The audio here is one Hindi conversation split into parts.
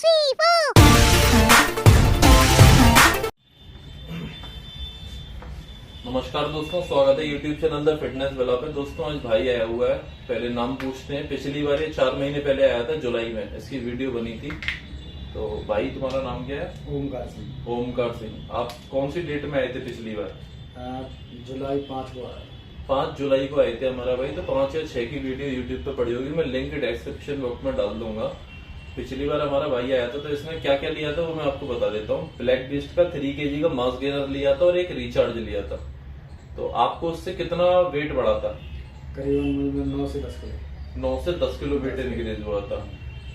3, 4. नमस्कार दोस्तों, स्वागत है यूट्यूब चैनल द फिटनेस वाला पे। दोस्तों आज भाई आया हुआ है, पहले नाम पूछते हैं। पिछली बार ये 4 महीने पहले आया था, जुलाई में इसकी वीडियो बनी थी। तो भाई तुम्हारा नाम क्या है? ओमकार सिंह। ओमकार सिंह। आप कौन सी डेट में आए थे पिछली बार? जुलाई 5 को आया। 5 जुलाई को आए थे हमारा भाई। तो 5 या 6 की वीडियो यूट्यूब पे पड़ी होगी, मैं लिंक डिस्क्रिप्शन बॉक्स में डाल दूंगा। पिछली बार हमारा भाई आया था, तो इसने क्या क्या लिया था वो मैं आपको बता देता हूँ। ब्लैक बीस्ट का 3 kg का मास गेनर लिया था और एक रिचार्ज लिया था। तो आपको उससे कितना वेट बढ़ा था? करीबन 9 से 10 किलो। 9 से 10 किलो वेट इंक्रीज हुआ था।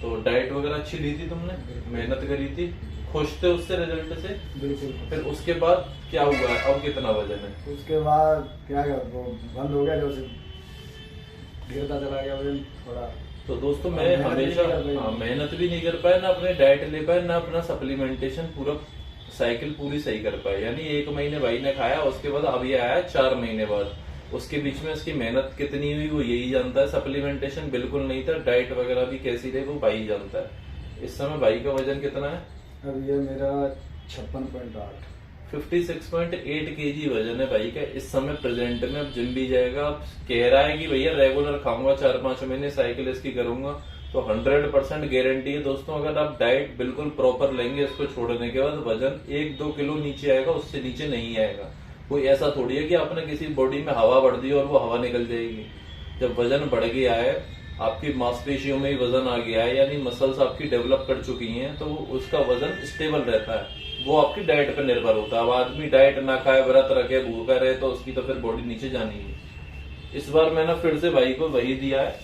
तो डाइट वगैरह अच्छी ली थी तुमने, मेहनत करी थी, खुश थे उससे रिजल्ट से? बिल्कुल। फिर उसके बाद क्या हुआ है, अब कितना वजन है? उसके बाद क्या वो बंद हो गया, जो गिरता चला गया वजन थोड़ा। तो दोस्तों मैं हमेशा मेहनत भी नहीं कर पाया, ना अपने डाइट ले पाए, ना अपना सप्लीमेंटेशन पूरा साइकिल पूरी सही कर पाए। यानी 1 महीने भाई ने खाया, उसके बाद अब ये आया 4 महीने बाद। उसके बीच में इसकी मेहनत कितनी हुई वो यही जानता है। सप्लीमेंटेशन बिल्कुल नहीं था, डाइट वगैरह भी कैसी रही वो भाई ही जानता है। इस समय भाई का वजन कितना है? अब ये मेरा 56.8 56.8 kg वजन है भाई का इस समय प्रेजेंट में। अब जिम भी जाएगा, अब कह रहा है कि भैया रेगुलर खाऊंगा, 4-5 महीने साइकिल इसकी करूंगा। तो 100% गारंटी है दोस्तों, अगर आप डाइट बिल्कुल प्रॉपर लेंगे इसको छोड़ने के बाद, वजन 1-2 किलो नीचे आएगा, उससे नीचे नहीं आएगा। कोई ऐसा थोड़ी है कि आपने किसी बॉडी में हवा बढ़ दी और वो हवा निकल जाएगी। जब वजन बढ़ गया है, आपकी मांसपेशियों में ही वजन आ गया है, यानी मसल्स आपकी डेवलप कर चुकी हैं, तो उसका वजन स्टेबल रहता है। वो आपकी डाइट पर निर्भर होता है। अब आदमी डाइट ना खाए, व्रत रखे, भूखा रहे, तो उसकी तो फिर बॉडी नीचे जानी है। इस बार मैंने फिर से भाई को वही दिया है,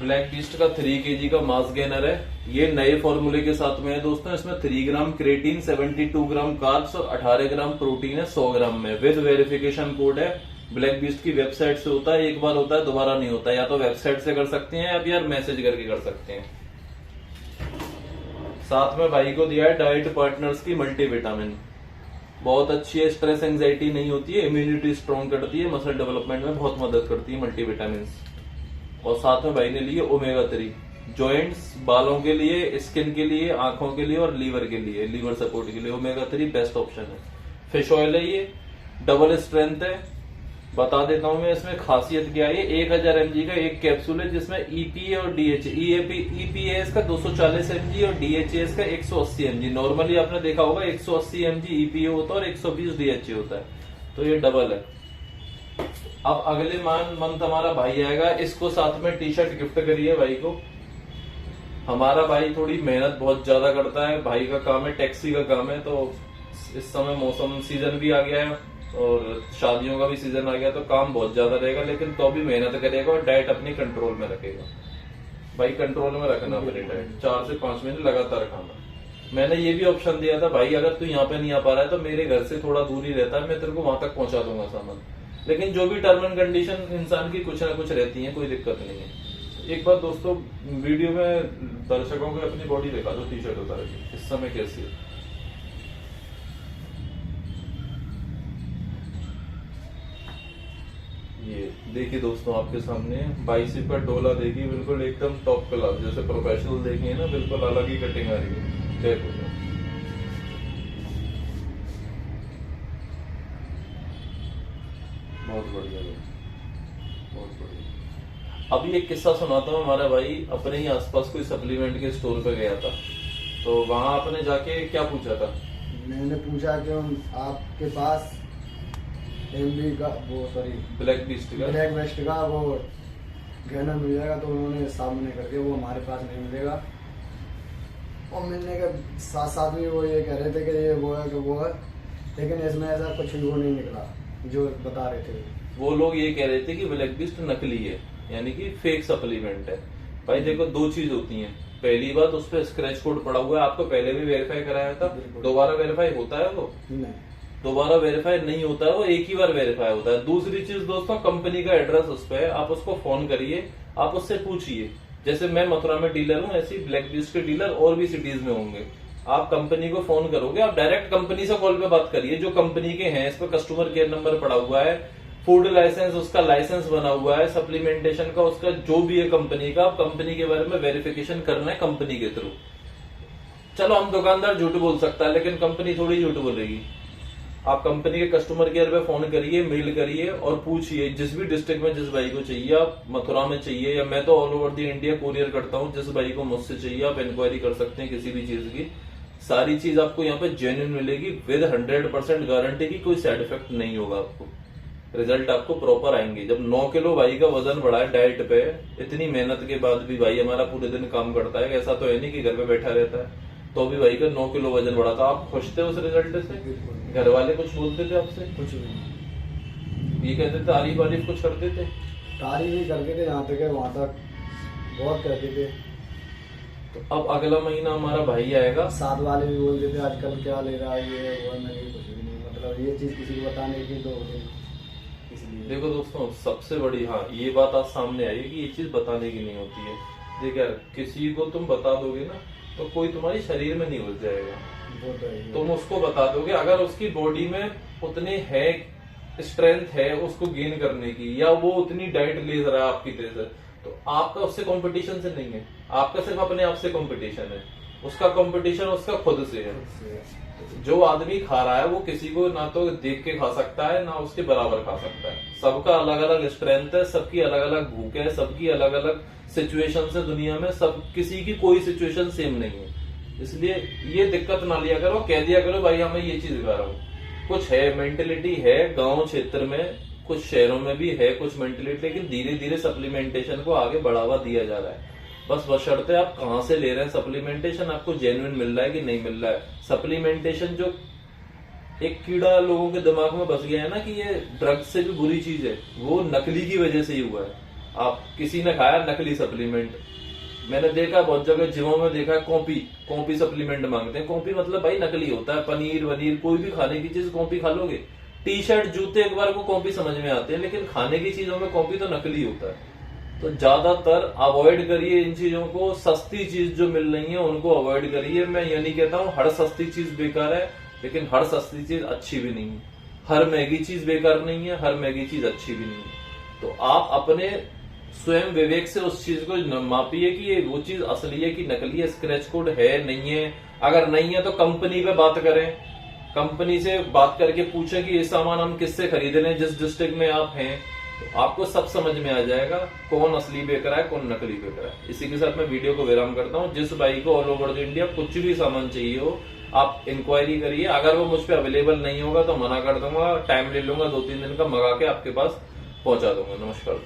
ब्लैक बीस्ट का 3 kg का मास गेनर है। ये नए फॉर्मूले के साथ में है दोस्तों। इसमें 3 ग्राम क्रेटीन, 72 ग्राम कार्ब्स और 18 ग्राम प्रोटीन है 100 ग्राम में। विद वेरिफिकेशन कोड है। ब्लैक बीस्ट की वेबसाइट से होता है, एक बार होता है, दोबारा नहीं होता। या तो वेबसाइट से कर सकते हैं या फिर मैसेज करके कर सकते हैं। साथ में भाई को दिया है डाइट पार्टनर्स की मल्टीविटामिन, बहुत अच्छी है। स्ट्रेस एंजाइटी नहीं होती है, इम्यूनिटी स्ट्रॉन्ग करती है, मसल डेवलपमेंट में बहुत मदद करती है मल्टीविटामिन। और साथ में भाई ने लिए ओमेगा 3, जॉइंट्स, बालों के लिए, स्किन के लिए, आंखों के लिए और लीवर के लिए, लीवर सपोर्ट के लिए ओमेगा 3 बेस्ट ऑप्शन है। फिश ऑयल है, ये डबल स्ट्रेंथ है। बता देता हूं मैं इसमें खासियत क्या है। 1000 mg का एक कैप्सूल है, जिसमें ईपीए और डीएचए, ईपीए इसका 240 mg और डीएचए इसका 180 mg। नॉर्मली आपने देखा होगा 180 mg ईपीए होता है और 120 डीएचए होता है, तो ये डबल है। अब अगले मंथ हमारा भाई आएगा, इसको साथ में टी शर्ट गिफ्ट करिए भाई को। हमारा भाई थोड़ी मेहनत बहुत ज्यादा करता है, भाई का काम है, टैक्सी का काम है। तो इस समय मौसम सीजन भी आ गया है और शादियों का भी सीजन आ गया, तो काम बहुत ज्यादा रहेगा, लेकिन तो भी मेहनत करेगा और डाइट अपनी कंट्रोल में रखेगा। भाई कंट्रोल में रखना मेरी डाइट, 4 से 5 महीने लगातार खाना। मैंने ये भी ऑप्शन दिया था, भाई अगर तू यहाँ पे नहीं आ पा रहा है तो मेरे घर से थोड़ा दूरी रहता है, मैं तेरे को वहां तक पहुंचा दूंगा सामान। लेकिन जो भी टर्म एंड कंडीशन इंसान की कुछ ना कुछ रहती है, कोई दिक्कत नहीं है। एक बार दोस्तों वीडियो में दर्शकों को अपनी बॉडी दिखा दो, टी शर्ट उतार के, इस समय कैसी है। ये देखिए दोस्तों, आपके सामने बाइसेप का डोला देखिए, बिल्कुल एकदम टॉप क्लास, जैसे प्रोफेशनल देखिए ना, बिल्कुल अलग ही कटिंग आ रही है। चेक हो, बहुत बढ़िया, बहुत बढ़िया। अभी एक किस्सा सुनाता हूँ। हमारा भाई अपने ही आसपास कोई सप्लीमेंट के स्टोर पे गया था, तो वहां आपने जाके क्या पूछा था? मैंने पूछा कि आपके पास एमबी का ब्लैक बीस्ट का, ब्लैक वेस्ट का वो गहना मिल जाएगा? तो उन्होंने सामने करके वो हमारे पास नहीं मिलेगा। और मिलने के साथ साथ भी वो ये कह रहे थे कि ये वो है कि वो है, लेकिन इसमें ऐसा कुछ भी वो नहीं निकला जो बता रहे थे। वो लोग ये कह रहे थे कि ब्लैक बीस्ट नकली है, यानी कि फेक सप्लीमेंट है। भाई देखो, 2 चीज होती हैं। पहली बात, उस पर स्क्रैच कोड पड़ा हुआ है, आपको पहले भी वेरीफाई कराया था। दोबारा वेरीफाई होता है वो? नहीं, दोबारा वेरीफाई नहीं होता है वो, एक ही बार वेरीफाई होता है। दूसरी चीज दोस्तों, कंपनी का एड्रेस उस पर है, आप उसको फोन करिए, आप उससे पूछिए। जैसे मैं मथुरा में डीलर हूँ, ऐसे ही ब्लैक बीस्ट के डीलर और भी सिटीज में होंगे। आप कंपनी को फोन करोगे, आप डायरेक्ट कंपनी से कॉल पे बात करिए, जो कंपनी के हैं। इस पर कस्टमर केयर नंबर पड़ा हुआ है, फूड लाइसेंस, उसका लाइसेंस बना हुआ है सप्लीमेंटेशन का, उसका जो भी है कंपनी का, आप कंपनी के बारे में वेरिफिकेशन करना है कंपनी के थ्रू। चलो हम दुकानदार झूठ बोल सकता है, लेकिन कंपनी थोड़ी झूठ बोलेगी। आप कंपनी के कस्टमर केयर पे फोन करिए, मेल करिए और पूछिए जिस भी डिस्ट्रिक्ट में जिस भाई को चाहिए, आप मथुरा में चाहिए या मैं तो all over the India courier करता हूँ, जिस भाई को मुझसे चाहिए आप इंक्वायरी कर सकते हैं किसी भी चीज की। सारी चीज आपको यहाँ पे जेन्युइन मिलेगी विद 100% गारंटी की, कोई साइड इफेक्ट नहीं होगा आपको, रिजल्ट आपको प्रॉपर आएंगे। जब 9 किलो भाई का वजन बढ़ा है डाइट पे, इतनी मेहनत के बाद भी भाई हमारा पूरे दिन काम करता है, ऐसा तो है नहीं कि घर पे बैठा रहता है, तो भी भाई का 9 किलो वजन बढ़ा था। आप खुश थे उस रिजल्ट से? घर वाले कुछ बोलते थे आपसे? कुछ नहीं, ये कहते थे तारीफ वारीफ कुछ करते थे? तारीफ ही करते थे, यहाँ तक है वहां तक बहुत करते थे। तो अब अगला महीना हमारा भाई आएगा, साथ वाले भी बोलते थे आजकल क्या ले रहा है ये वो, नहीं कुछ भी नहीं, मतलब ये चीज किसी को बताने की तो इसलिए। देखो दोस्तों, सबसे बड़ी हाँ ये बात आज सामने आई है कि ये चीज बताने की नहीं होती है। देखिए यार, किसी को तुम बता दोगे ना तो कोई तुम्हारे शरीर में नहीं घुस जाएगा, वो तो है ही। तुम उसको बता दोगे। अगर उसकी बॉडी में उतने है स्ट्रेंथ है उसको गेन करने की, या वो उतनी डाइट ले रहा है आपकी तरह से, तो आपका उससे कंपटीशन से नहीं है, आपका सिर्फ अपने आप से कंपटीशन है। उसका कंपटीशन उसका खुद से है। जो आदमी खा रहा है वो किसी को ना तो देख के खा सकता है ना उसके बराबर खा सकता है। सबका अलग अलग स्ट्रेंथ है, सबकी अलग अलग भूख है, सबकी अलग अलग सिचुएशन है दुनिया में, सब किसी की कोई सिचुएशन सेम नहीं है। इसलिए ये दिक्कत ना लिया करो, कह दिया करो भाई हमें ये चीज खा रहा हूँ। कुछ है मेंटेलिटी है गांव क्षेत्र में, कुछ शहरों में भी है कुछ मेंटेलिटी, लेकिन धीरे धीरे सप्लीमेंटेशन को आगे बढ़ावा दिया जा रहा है। बस बशर्ते आप कहाँ से ले रहे हैं सप्लीमेंटेशन, आपको जेन्युइन मिल रहा है कि नहीं मिल रहा है। सप्लीमेंटेशन जो एक कीड़ा लोगों के दिमाग में बस गया है ना कि ये ड्रग्स से भी बुरी चीज है, वो नकली की वजह से ही हुआ है। आप किसी ने खाया नकली सप्लीमेंट, मैंने देखा बहुत जगह जिमों में देखा कॉपी सप्लीमेंट मांगते हैं। कॉपी मतलब भाई नकली होता है, पनीर वनीर कोई भी खाने की चीज कॉपी खा लोगे, टी शर्ट जूते एक बार को कॉपी समझ में आते हैं, लेकिन खाने की चीजों में कॉपी तो नकली होता है। तो ज्यादातर अवॉइड करिए इन चीजों को, सस्ती चीज जो मिल रही है उनको अवॉइड करिए। मैं ये नहीं कहता हूँ हर सस्ती चीज बेकार है, लेकिन हर सस्ती चीज अच्छी भी नहीं है। हर महंगी चीज बेकार नहीं है, हर महंगी चीज अच्छी भी नहीं है। तो आप अपने स्वयं विवेक से उस चीज को मापिए कि ये वो चीज असली है कि नकली है, स्क्रैच कोड है नहीं है। अगर नहीं है तो कंपनी पे बात करें, कंपनी से बात करके पूछें कि ये सामान हम किससे खरीद रहे हैं, जिस डिस्ट्रिक्ट में आप हैं, तो आपको सब समझ में आ जाएगा कौन असली बेच रहा है कौन नकली बेच रहा है। इसी के साथ मैं वीडियो को विराम करता हूँ। जिस भाई को ऑल ओवर द इंडिया कुछ भी सामान चाहिए हो आप इंक्वायरी करिए, अगर वो मुझ पे अवेलेबल नहीं होगा तो मना कर दूंगा, टाइम ले लूंगा 2-3 दिन का, मंगा के आपके पास पहुंचा दूंगा। नमस्कार।